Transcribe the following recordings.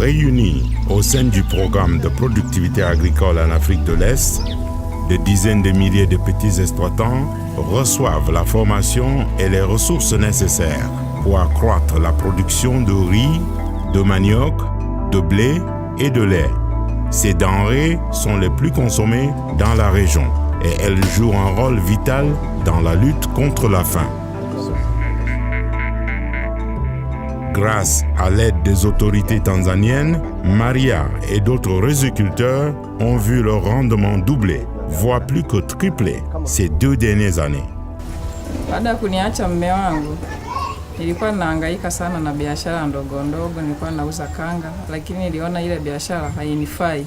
Réunis au sein du programme de productivité agricole en Afrique de l'Est, des dizaines de milliers de petits exploitants reçoivent la formation et les ressources nécessaires pour accroître la production de riz, de manioc, de blé et de lait. Ces denrées sont les plus consommées dans la région et elles jouent un rôle vital dans la lutte contre la faim. Grâce à l'aide des autorités tanzaniennes, Maria et d'autres riziculteurs ont vu leur rendement doubler, voire plus que tripler ces 2 dernières années. Baada ya kuniacha mume wangu, nilikuwa nahangaika sana na biashara ndogo ndogo, nilikuwa nauza kanga, lakini niliona ile biashara hainifai.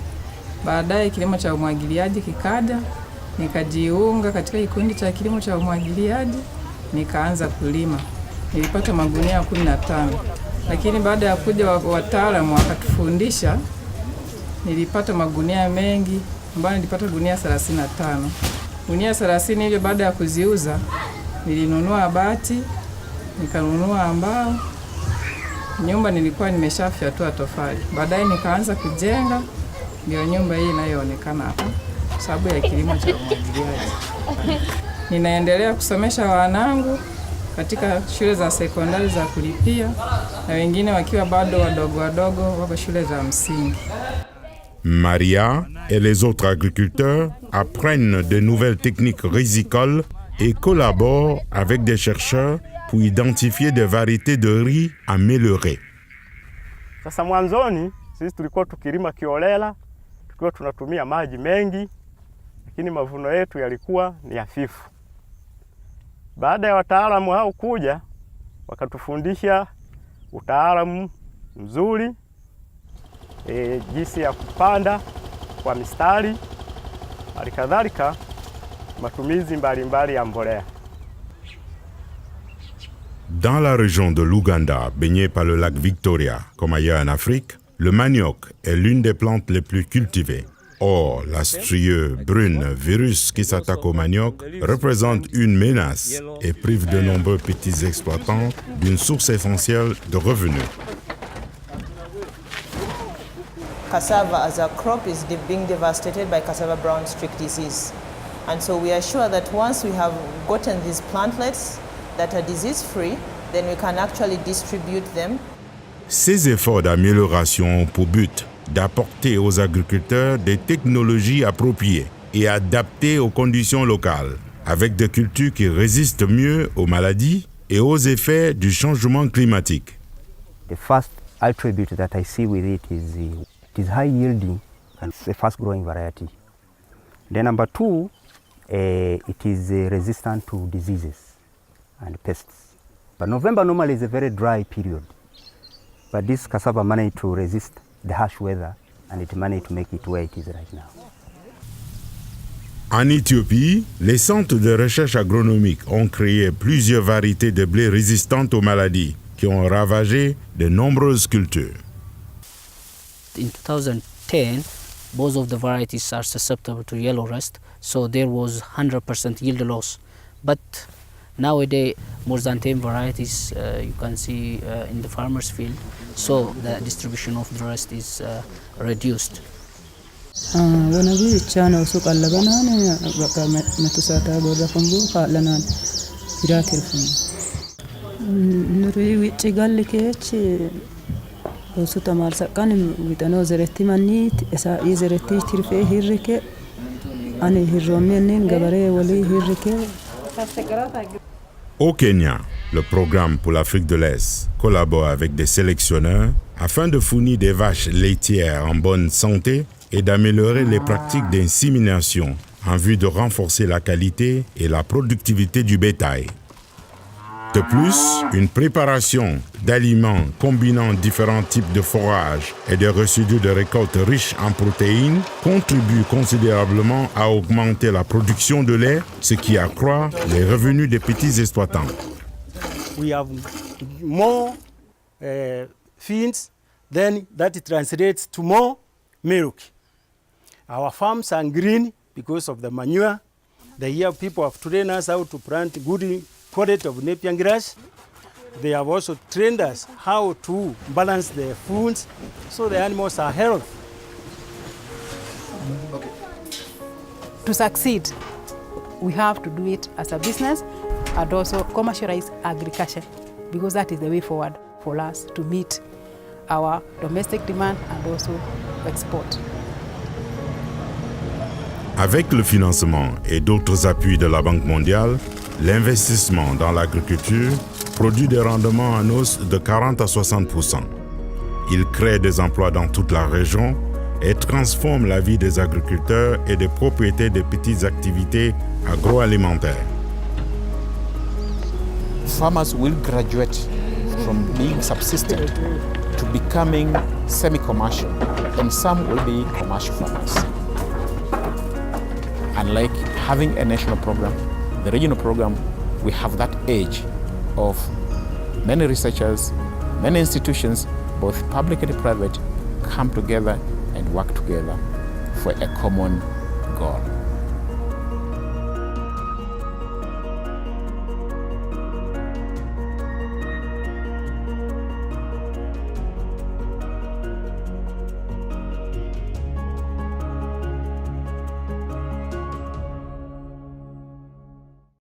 Baadaye kilimo cha umwagiliaji kikaja, nikajiunga katika kikundi cha kilimo cha umwagiliaji, nikaanza kulima. Nilipata magunia 15. Lakini baada ya kuja wataalamu wakatufundisha, nilipata magunia mengi, ambayo nilipata gunia 35. Gunia 30 hivyo baada ya kuziuza, nilinunua bati, nikanunua mbao. Nyumba nilikuwa nimeshafyatua tofali. Baadaye nikaanza kujenga, ndio nyumba hii inayoonekana hapa, sababu ya kilimo cha umwagiliaji. Ninaendelea kusomesha wanangu katika shule za sekondari za kulipia na wengine wakiwa bado wadogo wako shule za msingi. Maria et les autres agriculteurs apprennent de nouvelles techniques rizicoles et collaborent avec des chercheurs pour identifier des variétés de riz améliorées. Sasa mwanzoni sisi tulikuwa tukilima kiolela, tulikuwa tunatumia maji mengi, lakini mavuno yetu yalikuwa ni hafifu. Baada ya wataalamu hao kuja, wakatufundisha utaalamu mzuri, jinsi ya kupanda kwa mistari, halikadhalika matumizi mbalimbali ya mbolea. Dans la région de l'Ouganda, baignée par le lac Victoria, comme ailleurs en Afrique, le manioc est l'une des plantes les plus cultivées. Or, la strieux brune virus qui s'attaque au manioc représente une menace et prive de nombreux petits exploitants d'une source essentielle de revenus. Cassava as a crop is being devastated by cassava brown streak disease. And so we are sure that once we have gotten these plantlets that are disease-free, then we can actually distribute them. Ces efforts d'amélioration ont pour but d'apporter aux agriculteurs des technologies appropriées et adaptées aux conditions locales, avec des cultures qui résistent mieux aux maladies et aux effets du changement climatique. The first attribute that I see with it is high yielding and it's a fast growing variety. Then number 2, it is resistant to diseases and pests. But November normally is a very dry period. But this cassava managed to resist the harsh weather and it managed to make it where it is right now. En Éthiopie, les centres de recherche agronomique ont créé plusieurs variétés de blé résistantes aux maladies qui ont ravagé de nombreuses cultures. In 2010, both of the varieties are susceptible to yellow rust, so there was 100% yield loss. But nowadays, more than 10 varieties you can see in the farmer's field, so the distribution of the rest is reduced. Au Kenya, le programme pour l'Afrique de l'Est collabore avec des sélectionneurs afin de fournir des vaches laitières en bonne santé et d'améliorer les pratiques d'insémination en vue de renforcer la qualité et la productivité du bétail. De plus, une préparation d'aliments combinant différents types de fourrages et des résidus de récoltes riches en protéines contribue considérablement à augmenter la production de lait, ce qui accroît les revenus des petits exploitants. We have more feeds, then that translates to more milk. Our farms are green because of the manure. The year people have trained us how to plant good quality of Napier grass. They have also trained us how to balance the foods so the animals are healthy. To succeed, we have to do it as a business and also commercialize agriculture, because that is the way forward for us to meet our domestic demand and also export. Avec le financement et d'autres appuis de la Banque mondiale, l'investissement dans l'agriculture produit des rendements en hausse de 40 à 60%. Il crée des emplois dans toute la région et transforme la vie des agriculteurs et des propriétaires des petites activités agroalimentaires. Farmers will graduate from being subsistent to becoming semi-commercial, and some will be commercial farmers. Unlike having a national program, the regional program, we have that edge of many researchers, many institutions, both public and private, come together and work together for a common goal.